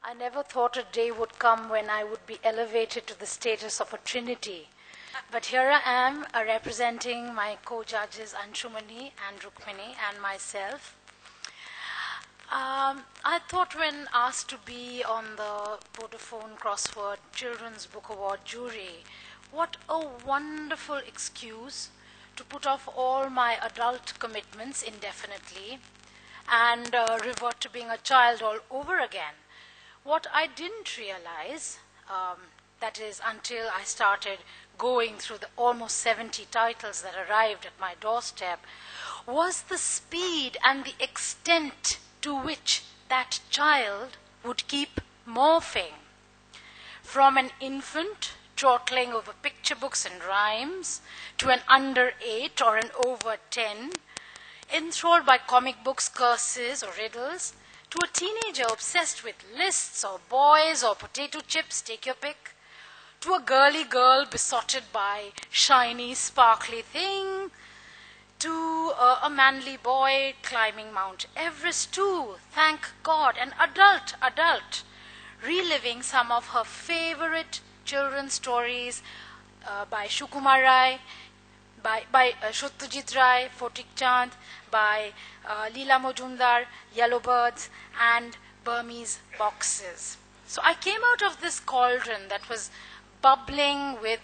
I never thought a day would come when I would be elevated to the status of a trinity. But here I am, representing my co-judges Anshumani and Rukmini and myself. I thought when asked to be on the Vodafone Crossword Children's Book Award jury, what a wonderful excuse to put off all my adult commitments indefinitely and revert to being a child all over again. What I didn't realize, that is until I started going through the almost 70 titles that arrived at my doorstep, was the speed and the extent to which that child would keep morphing. From an infant chortling over picture books and rhymes, to an under 8 or an over 10, enthralled by comic books, curses or riddles, to a teenager obsessed with lists or boys or potato chips, take your pick, to a girly girl besotted by shiny, sparkly thing, to a manly boy climbing Mount Everest, to, thank God, an adult, reliving some of her favorite children's stories by Sukumar Rai, by Satyajit Ray, Photik Chand, by Leela Majumdar, Yellowbirds, and Burmese boxes. So I came out of this cauldron that was bubbling with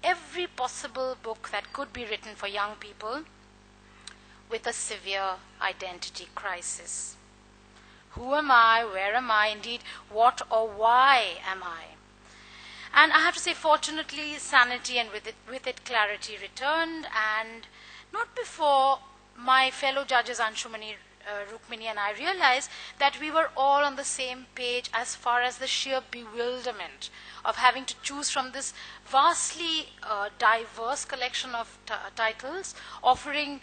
every possible book that could be written for young people with a severe identity crisis. Who am I? Where am I? Indeed, what or why am I? And I have to say, fortunately, sanity and with it clarity returned, and not before my fellow judges Anshumani, Rukmini and I realized that we were all on the same page as far as the sheer bewilderment of having to choose from this vastly diverse collection of titles, offering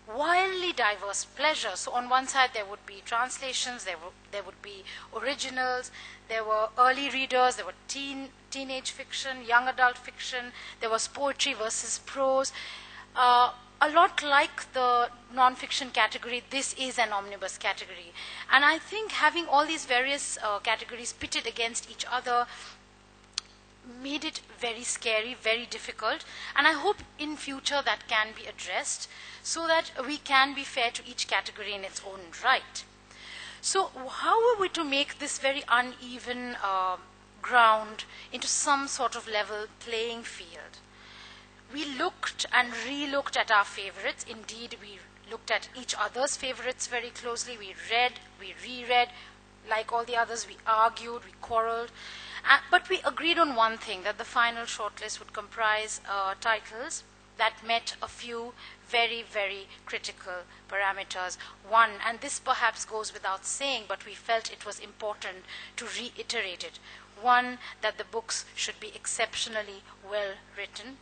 wildly diverse pleasures. So on one side there would be translations, there would be originals, there were early readers, there were teenage fiction, young adult fiction, there was poetry versus prose. A lot like the non-fiction category, this is an omnibus category. And I think having all these various categories pitted against each other made it very scary, very difficult. And I hope in future that can be addressed so that we can be fair to each category in its own right. So how are we to make this very uneven ground into some sort of level playing field? We looked and re-looked at our favorites. Indeed, we looked at each other's favorites very closely. We read, we reread. Like all the others, we argued, we quarreled. But we agreed on one thing, that the final shortlist would comprise titles that met a few very, very critical parameters. One, and this perhaps goes without saying, but we felt it was important to reiterate it. One, that the books should be exceptionally well written.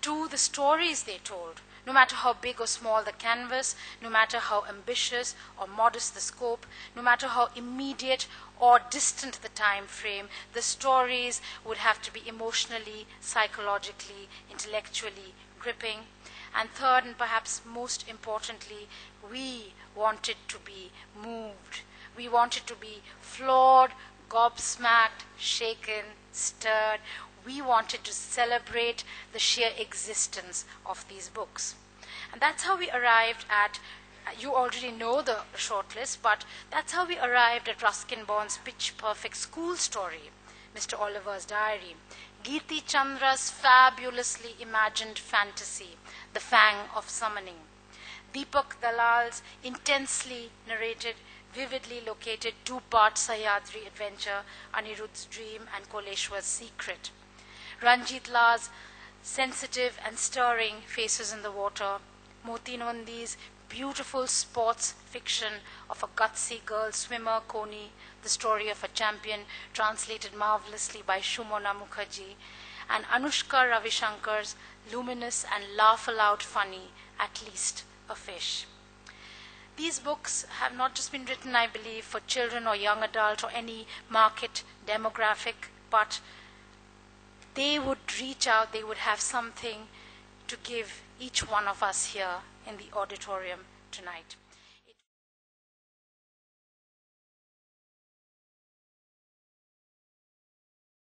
Two, the stories they told, no matter how big or small the canvas, no matter how ambitious or modest the scope, no matter how immediate or distant the time frame, the stories would have to be emotionally, psychologically, intellectually gripping. And third, and perhaps most importantly, we wanted to be moved. We wanted to be floored, gobsmacked, shaken, stirred. We wanted to celebrate the sheer existence of these books. And that's how we arrived at, you already know the shortlist, but that's how we arrived at Ruskin Bond's pitch-perfect school story, Mr. Oliver's Diary, Geeti Chandra's fabulously imagined fantasy, The Fang of Summoning, Deepak Dalal's intensely narrated, vividly located two-part Sahyadri adventure, Anirudh's Dream and Koleshwar's Secret, Ranjit La's sensitive and stirring Faces in the Water, Moti Nondi's beautiful sports fiction of a gutsy girl swimmer, Koni, the story of a champion, translated marvelously by Shumona Mukherjee, and Anushka Ravishankar's luminous and laugh-aloud funny, At Least a Fish. These books have not just been written, I believe, for children or young adult or any market demographic, but they would reach out, they would have something to give each one of us here in the auditorium tonight.